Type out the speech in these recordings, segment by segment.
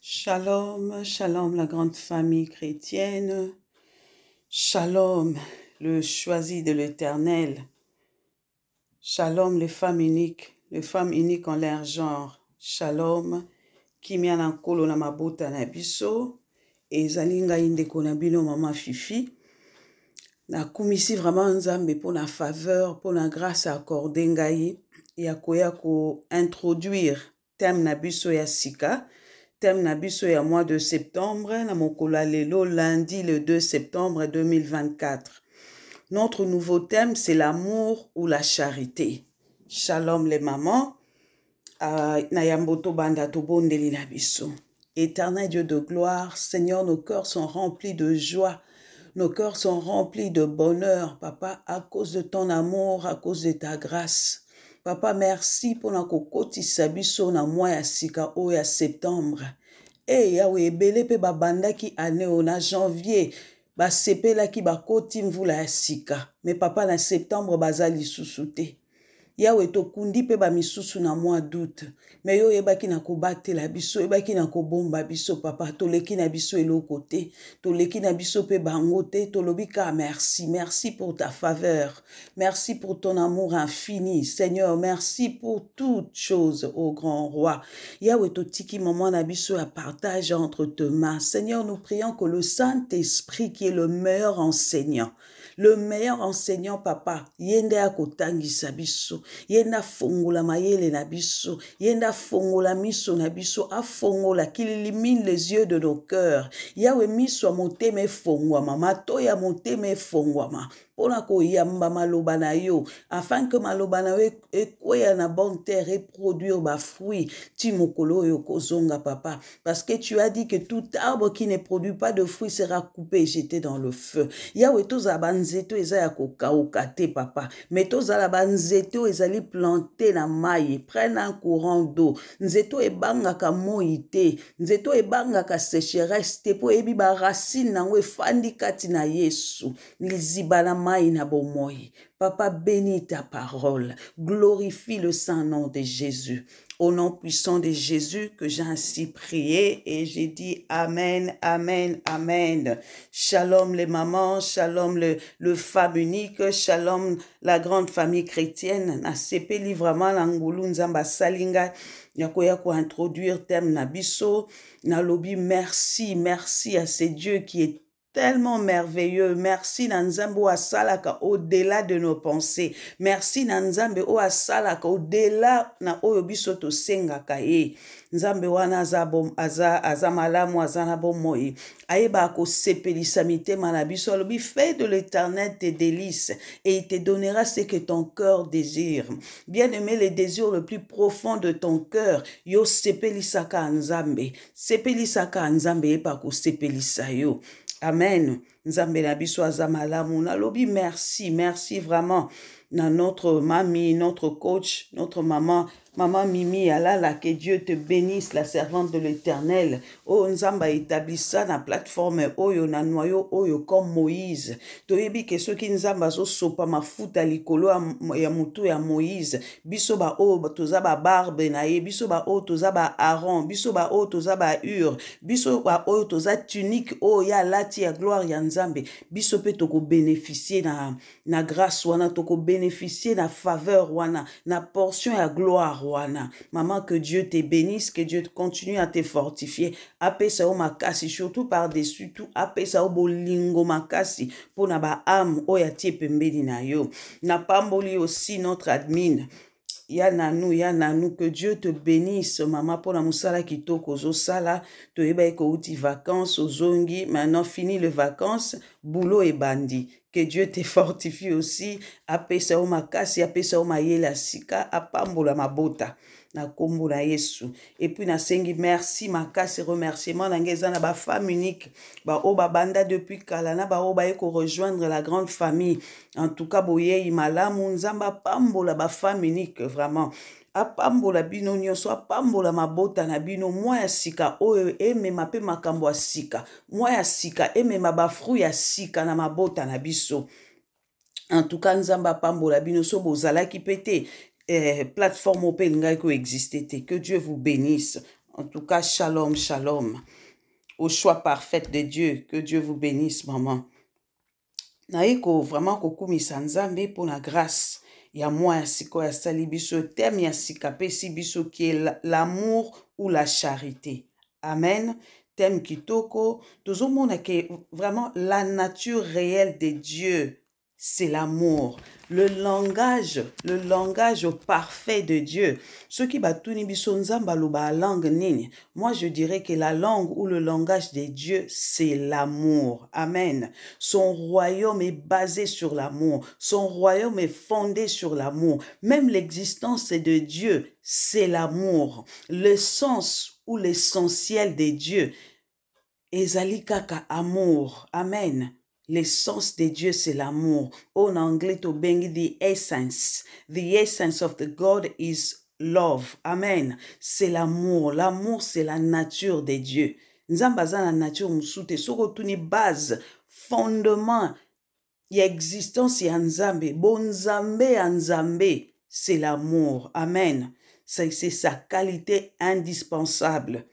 Shalom, shalom la grande famille chrétienne. Shalom, le choisi de l'Éternel. Shalom les femmes uniques en leur genre. Shalom, kimia na kolo na mabota na biso. Ezali ngai ndeko na bino mama Fifi. Nakumisi vraiment nzambe pour la faveur, pour la grâce accordée ngai. Ya koya ko introduire thème na biso ya sika. Thème na biso ya mois de septembre, na mokolo lelo lundi le 2 septembre 2024. Notre nouveau thème, c'est l'amour ou la charité. Shalom les mamans. Na yamboto banda to bondeli na biso. Éternel Dieu de gloire, Seigneur, nos cœurs sont remplis de joie. Nos cœurs sont remplis de bonheur, Papa, à cause de ton amour, à cause de ta grâce. Papa, merci pour na kokoti sabiso na mois ya sika o ya septembre. Yahweh ebele pe babandaki ane o na janvier, basepelaki bakoti mvula ya sika. Mais papa na septembre bazali susute. Yahweh tokundi pe ba misusu na mois d'août. Mais yo ebaki na kobatela biso, ebaki na kobomba biso papa, toleki na biso eloko te, toleki na biso pe bango te, tolobika merci, merci pour ta faveur, merci pour ton amour infini, Seigneur, merci pour toutes choses, ô grand roi. Yahweh totiki maman na biso à partage entre tes mains. Seigneur, nous prions que le Saint-Esprit qui est le meilleur enseignant, papa, yende akotangisa biso, yenda fongola mayele na biso, yenda fongola miso na biso, afongola qu'il illumine les yeux de nos cœurs. Yahweh miso a moteme fongwama, matoya moteme fongwama. Pona ko yamba maloba na yo, afin que maloba na yo ekoya na bonne terre et produire ba fruit, ti mokolo yo kozonga papa, parce que tu as dit que tout arbre qui ne produit pas de fruits sera coupé et jeté dans le feu. Yahweh toza banzeto eza ya kokauka te papa, mais toza la banzeto ezali planté na maille, prenne un courant d'eau, nzeto ebangaka moi te, nzeto ebangaka sécheresse te, po ebi ba racine nango efandi kati na Yesu, liziba na mai na bomoi. Papa, bénis ta parole, glorifie le saint nom de Jésus. Au nom puissant de Jésus que j'ai ainsi prié et j'ai dit Amen, Amen, Amen. Shalom les mamans, shalom le femme unique, shalom la grande famille chrétienne. Na sepeli vraiment l'angulu nzamba salinga. Yakoya ko introduire thème na biso. Na lobi merci, merci à ce Dieu qui est tellement merveilleux. Merci Nanzambe Oasalaka au-delà de nos pensées. Merci Nanzambe Oasalaka au-delà na oyobiso to sengaka e. Nzambe wana azamalamu azana bomoi. Aeba ko sepelisa mitema na biso lobi fais de l'Éternel tes délices et il te donnera ce que ton cœur désire. Bien-aimé, les désirs le plus profond de ton cœur, yo sepelisaka Nzambe. Sepelisaka Nzambe eba ko sepelisa yo. Amen. Nzambe na biso azamalamu na lobi merci, merci vraiment na notre mamie, notre coach, notre maman Mimi Alala, que Dieu te bénisse, la servante de l'Éternel. Oh Nzamba établit ça na plateforme oyo na noyau oyo comme Moïse. Toyebi que ceux qui Nzamba zo sopa mafuta likolo ya mutu ya Moïse. Biso ba o toza ba barbe na ye, biso ba o toza ba Aaron, biso ba o toza ba Hur, biso ba o toza tunique o ya lati ya gloire ya Nzambe. Biso pe toko bénéficier na grâce wana, toko bénéficier na faveur wana, na portion ya gloire. Maman, que Dieu te bénisse, que Dieu continue à te fortifier. Apesa o makasi, surtout par-dessus tout, apesa o bolingo makasi, pour na ba âme, o ya tie pembeni na yo. Na pamboli aussi notre admin. Yananou, que Dieu te bénisse, maman, pour la moussala qui toko zo sala, to eba eko uti vacances, ozongi, maintenant fini les vacances, boulot et bandi. Que Dieu te fortifie aussi, apesa o makasi, apesa o mayela sika, apambola mabota. Na kombo na Yesu. Et puis na sengi merci makasi remerciement na ngeza na ba femme unique ba o ba banda depuis kalana ba o ba eko rejoindre la grande famille. En tout cas boye imalamu nzamba pambola ba femme unique vraiment. Apambola bino nyonso, apambola mabota na bino, mwa ya sika oyo emema pe makambo ya sika, mwa ya sika emema ba fruit ya sika na mabota na biso. En tout cas nzamba pambola bino so bozalaki pete plateforme open ngai ko existé. Que Dieu vous bénisse. En tout cas, shalom, shalom. Au choix parfait de Dieu. Que Dieu vous bénisse, maman. Naiko vraiment kokumisa nzambe pour la grâce. Ya moi ya siko ya sali biso thème ya sikape si biso qui est l'amour ou la charité. Amen. Thème kitoko. Tozomona que vraiment la nature réelle de Dieu, c'est l'amour. Le langage parfait de Dieu. Ce qui batuni biso nzamba loba langue nini. Moi, je dirais que la langue ou le langage de Dieu, c'est l'amour. Amen. Son royaume est basé sur l'amour. Son royaume est fondé sur l'amour. Même l'existence de Dieu, c'est l'amour. Le sens ou l'essentiel de Dieu, ezali kaka amour. Amen. L'essence de Dieu, c'est l'amour. En anglais, to bengi the essence. The essence of the God is love. Amen. C'est l'amour. L'amour, c'est la nature de Dieu. Nzamba za la nature musute. Soko tuni base, fondement, y existence ya nzambe. Bon nzambe ya nzambe, c'est l'amour. Amen. C'est sa qualité indispensable.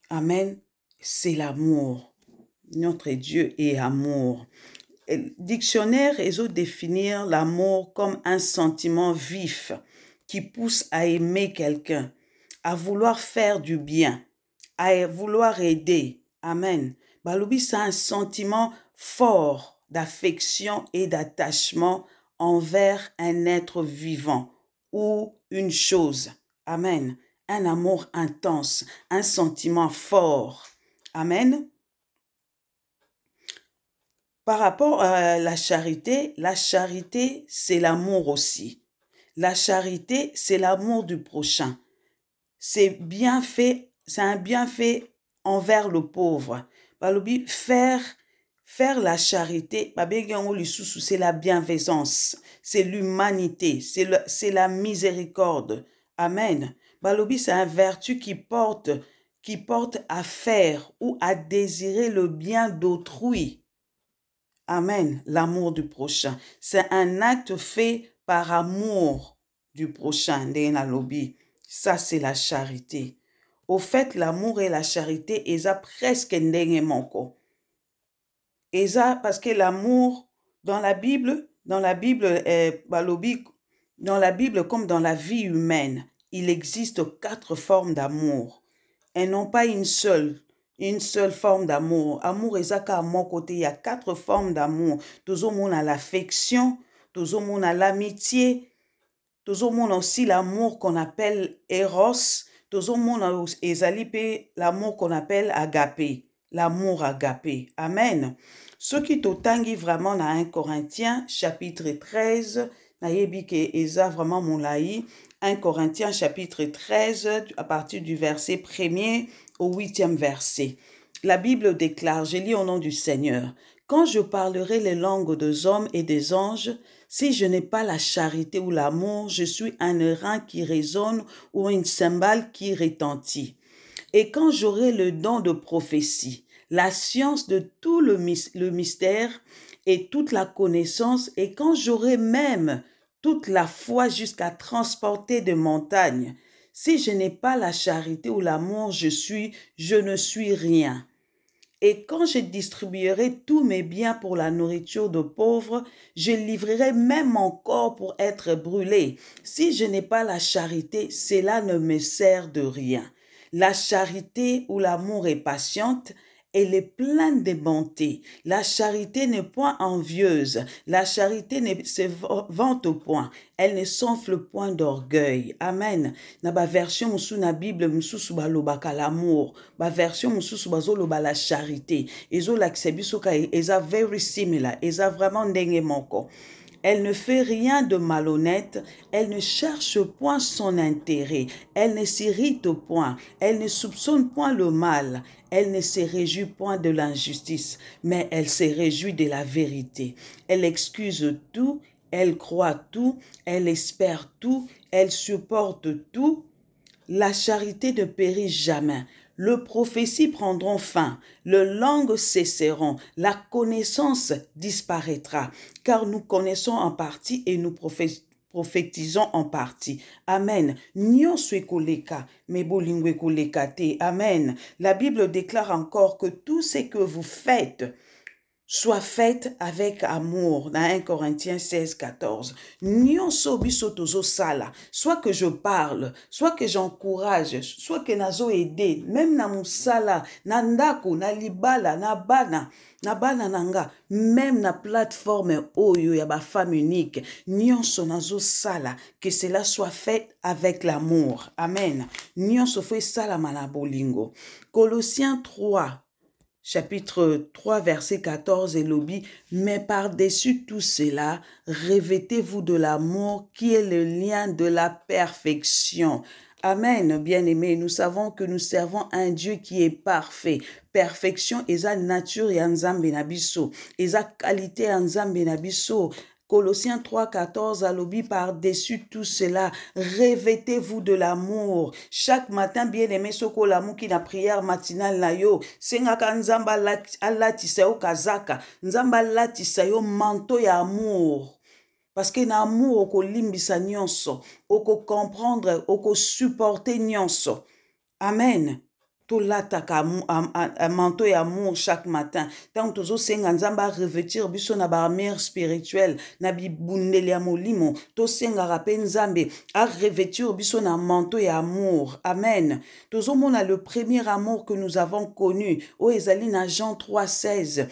Amen. C'est l'amour. Notre Dieu est amour. Dictionnaire, ils ont définir l'amour comme un sentiment vif qui pousse à aimer quelqu'un, à vouloir faire du bien, à vouloir aider. Amen. Balobi, c'est un sentiment fort d'affection et d'attachement envers un être vivant ou une chose. Amen. Un amour intense, un sentiment fort. Amen. Par rapport à la charité, c'est l'amour aussi. La charité, c'est l'amour du prochain. C'est un bienfait envers le pauvre. Balobi, faire la charité, c'est la bienveillance, c'est l'humanité, c'est la miséricorde. Amen. Balobi, c'est un vertu qui porte à faire ou à désirer le bien d'autrui. Amen. L'amour du prochain. C'est un acte fait par amour du prochain. Ça, c'est la charité. Au fait, l'amour et la charité, ils ont presque ndenge moko. Parce que l'amour, dans la Bible comme dans la vie humaine, il existe 4 formes d'amour. Et non pas une seule forme d'amour. Amour ezaka à mon côté, il y a 4 formes d'amour. Tozomon a l'affection, tozomon a l'amitié, tozomon aussi l'amour qu'on appelle Eros, tozomon a ezalipe l'amour qu'on appelle agapé, l'amour agapé. Amen. Ce qui totangi vraiment dans 1 Corinthiens chapitre 13, nayebi ke eza vraiment moulaï, 1 Corinthiens chapitre 13 à partir du verset 1er au 8e verset. La Bible déclare, je lis au nom du Seigneur, « Quand je parlerai les langues des hommes et des anges, si je n'ai pas la charité ou l'amour, je suis un airain qui résonne ou une cymbale qui retentit. Et quand j'aurai le don de prophétie, la science de tout le mystère et toute la connaissance, et quand j'aurai même toute la foi jusqu'à transporter des montagnes, si je n'ai pas la charité ou l'amour, je ne suis rien. Et quand je distribuerai tous mes biens pour la nourriture de pauvres, je livrerai même mon corps pour être brûlé. Si je n'ai pas la charité, cela ne me sert de rien. La charité ou l'amour est patiente, elle est pleine de bonté. La charité n'est point envieuse. La charité ne se vante point. Elle ne s'enfle point d'orgueil. Amen. Na ba version musu na Bible mususu balobaka l'amour. Ba version mususu bazoloba la charité. Ezo laksebiso ka eza very similar. Eza vraiment ndenge moko. Elle ne fait rien de malhonnête, elle ne cherche point son intérêt, elle ne s'irrite point, elle ne soupçonne point le mal, elle ne se réjouit point de l'injustice, mais elle se réjouit de la vérité. Elle excuse tout, elle croit tout, elle espère tout, elle supporte tout. La charité ne périt jamais. Les prophéties prendront fin, les langues cesseront, la connaissance disparaîtra, car nous connaissons en partie et nous prophétisons en partie. Amen. Nyonso ekoleka, mais bolingo ekoleka te. Amen. La Bible déclare encore que tout ce que vous faites soit faite avec amour, dans 1 Corinthiens 16, 14. Nyonso biso tozo sala, soit que je parle, soit que j'encourage, soit que nazo aider, même na musala, na ndako, na libala, na bana nanga, même na plateforme oyo ya ba femme unique, nyonso nazo sala, que cela soit fait avec l'amour. Amen. Nyonso fo sala mana bolingo. Colossiens 3, chapitre 3, verset 14 et lobby, mais par-dessus tout cela, revêtez-vous de l'amour qui est le lien de la perfection. Amen, bien-aimés, nous savons que nous servons un Dieu qui est parfait. Perfection, eza nature ya nzambe na biso, eza qualité ya nzambe na biso. Colossiens 3, 14, alobi par-dessus tout cela, revêtez-vous de l'amour. Chaque matin, bien-aimé, soko l'amour qui na prière matinale na yo, sengaka nzamba alatisa yo kazaka, nzamba alatisa yo manteau ya amour. Parce que na amour, oko limbisa nyonso, oko comprendre, oko supporter nyonso. Amen. To lataka manteau ya amour chaque matin. Tant tozo senga nzamba revêtir biso na ba armure spirituelle, na bibundeli ya molimo, to senga rape nzambe a revêtir biso na manteau ya amour. Amen. Tozo mona le premier amour que nous avons connu. O ezali na Jean 3, 16.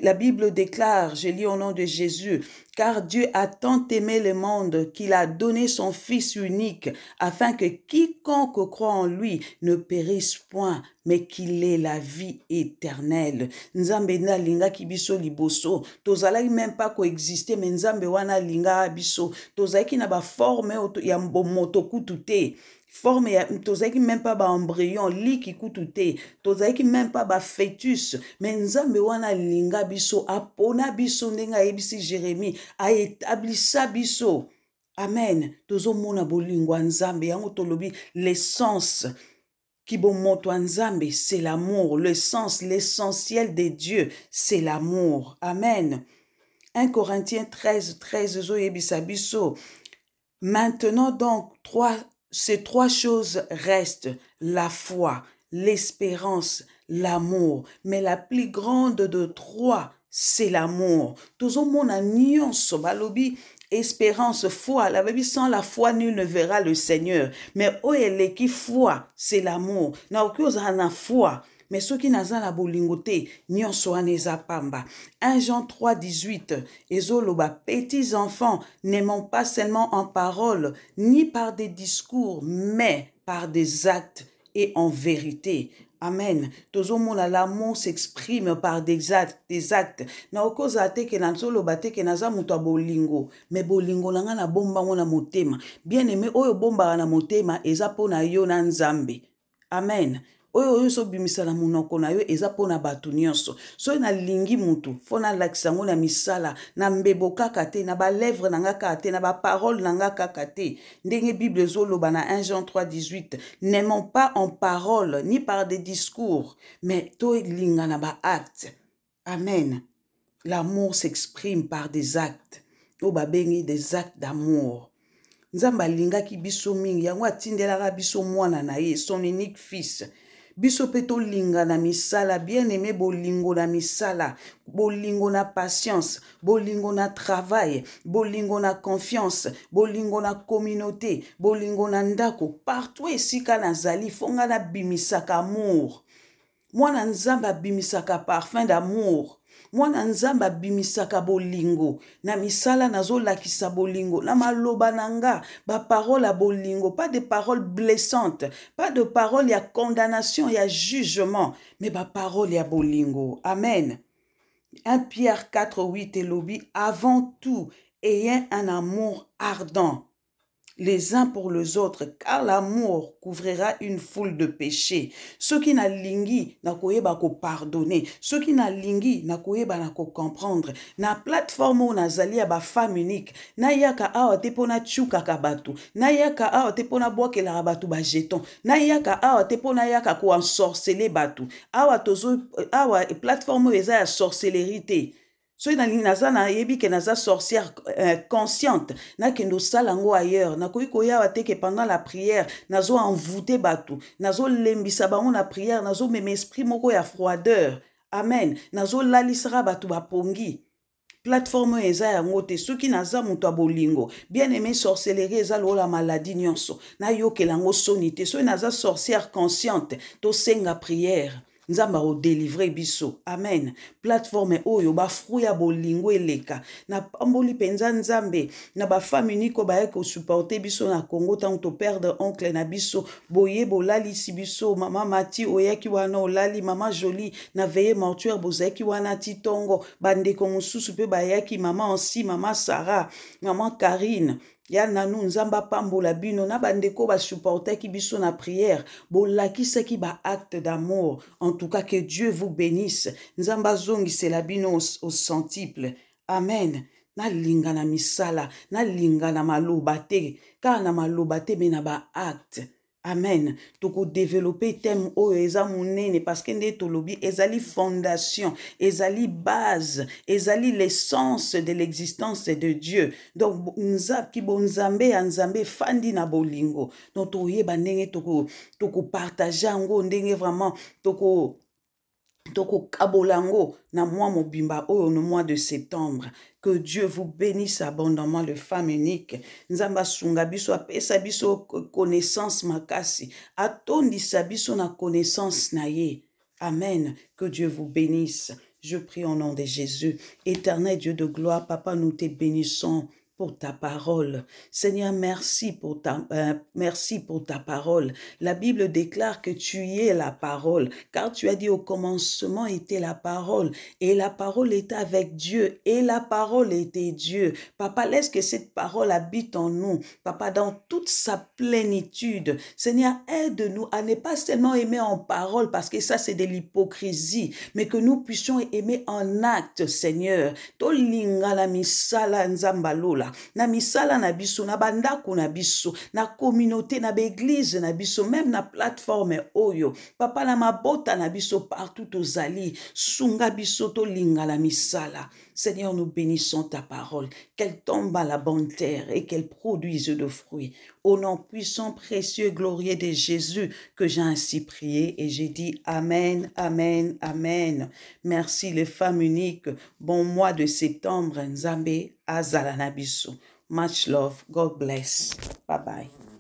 La Bible déclare, je lis au nom de Jésus, car Dieu a tant aimé le monde qu'il a donné son Fils unique, afin que quiconque croit en lui ne périsse point, mais qu'il ait la vie éternelle. Nzambe na linga ki biso liboso, tozalaki même pas coexister, mais nzambe wana linga biso, tozalaki na ba forme ya moto kutu te. Forme ya tozaki même pas ba embryon liki kutu te, tozaki même pas ba fœtus, mais nzambe wana linga biso apona biso ndenga yebisi Jérémie a établissa biso. Amen. Tozo mona bolingwa nzambe yango tolobi l'essence qui bon moto nzambe c'est l'amour, le sens, l'essentiel de Dieu c'est l'amour. Amen. 1 Corinthiens 13, 13 zo yebisa biso. Maintenant donc ces trois choses restent, la foi, l'espérance, l'amour. Mais la plus grande de trois, c'est l'amour. Tozo mona nyonso balobi espérance, foi. La Bible, sans la foi, nul ne verra le Seigneur. Mais oyeleki foi, c'est l'amour. Na okioza na foi. Mais ceux qui n'ont la bolingote, nyonso aneza pamba. 1 Jean 3, 18. Ezoloba, petits enfants, n'aimons pas seulement en parole, ni par des discours, mais par des actes et en vérité. Amen. Tozo mona l'amour s'exprime par des actes. Na okoza te ke nanzoloba te ke naza muto a bolingo. Mais bolingo nanga na bomba mona motema. Bien aimé, oyo bomba na motema, eza pona yo na nzambe. Amen. Oyo so bimisa na munoko na yo eza pona batu nyonso. So na lingi mutu, fona lakisa ngo na misala, na mbebo kaka te, na ba lèvre nanga kaka te, na ba parole nanga kaka te. Ndenge Bible zoloba na 1 Jean 3, 18. N'aimons pas en parole, ni par des discours, mais to linga na ba acte. Amen. L'amour s'exprime par des actes. O ba bengi des actes d'amour. Nzamba linga ki biso mingi, yango atindelaka biso mwana na ye, son unique fils. Biso peto linga na misala, bien aimé bolingo na misala, bolingo na patience, bolingo na travail, bolingo na confiance, bolingo na communauté, bolingo na ndako, partout esika nazali, fonga na bimisaka amour. Mwana nzamba bimisaka parfum d'amour. Mwana nzamba bimisaka bolingo. Na misala nazo lakisa bolingo. Na maloba nanga, ba parole à bolingo. Pas de paroles blessantes. Pas de paroles ya condamnation, ya jugement. Mais ba parole ya bolingo. Amen. 1 Pierre 4, 8 et lobby. Avant tout, ayez un amour ardent les uns pour les autres, car l'amour couvrira une foule de péchés. Ceux qui na lingi na koyeba ko pardonner, ceux qui na lingi na koyeba na ko comprendre. Na plateforme où nazali ya ba femme unique, na yaka awa te pona chuka ka batu, na yaka awa te pona boakela batu ba jeton, na yaka awa te pona yaka ko ensorceler batu. Awa tozo awa plateforme eza ya sorcellerie te. soki nalingi naza nayebi ke naza sorcière consciente nakende osala yango ailleurs nakoki koyawa te ke pendant la prière nazo envoûter bato nazolembisa bango na prière nazomema esprit moko ya froideur amen nazolalisaka bato bapongi plateforme eza yango te soki naza moto ya bolingo bien aimé sorcellerie eza lokola maladi nyonso nayokela yango soni te soki naza sorcière consciente tosenga prière nzamba odélivre biso amen plateforme oyo bafruit ya bolingo eleka na pamboli penza nzambe na bafami uniko baye kosupporte biso na Congo ntango toperdre oncle na biso boye bolalisi biso mama Mati oyaki wana olali mama Jolie na veye mortuaire bozalaki wana ti tongo bandeko mosusu mpe bayaki mama Ansi mama Sarah mama Karine ya nanu nzamba pambola bino na bandeko basupportaki biso na prière bolakisaki ba acte d'amour en tout cas que Dieu vous bénisse nzamba zongisela bino au centuple amen nalinga na misala nalinga na maloba te kaka na maloba te me na ba acte amen toko développer thème oyo eza monene parce que nde tolobi ezali fondation ezali base ezali l'essence de l'existence de Dieu donc nzaki bonzambe ya nzambe fandi na bolingo donc toyeba ndenge toko partager yango ndenge vraiment toko kabolango na mois mobimba oyo no mois de septembre. Que Dieu vous bénisse abondamment, le femme unique. Nzamba sunga biso apesa biso connaissance makasi. Atondisa biso na connaissance na ye. Amen. Que Dieu vous bénisse. Je prie au nom de Jésus. Éternel Dieu de gloire, Papa, nous te bénissons pour ta parole. Seigneur, merci pour ta parole. La Bible déclare que tu es la parole, car tu as dit au commencement était la parole, et la parole était avec Dieu, et la parole était Dieu. Papa, laisse que cette parole habite en nous, Papa, dans toute sa plénitude. Seigneur, aide-nous à ne pas seulement aimer en parole, parce que ça c'est de l'hypocrisie, mais que nous puissions aimer en acte, Seigneur. Tolinga la misala nzambalola. Na misala na biso, na bandako na biso, na communauté, na l'église na biso, même na plateforme oyo. Papa na mabota na biso partout ozali. Sunga biso to linga la misala. Seigneur, nous bénissons ta parole. Qu'elle tombe à la bonne terre et qu'elle produise de fruits. Au nom puissant, précieux, glorieux de Jésus que j'ai ainsi prié et j'ai dit Amen, Amen, Amen. Merci les femmes uniques. Bon mois de septembre, Nzambe Azala na biso. Much love. God bless. Bye bye.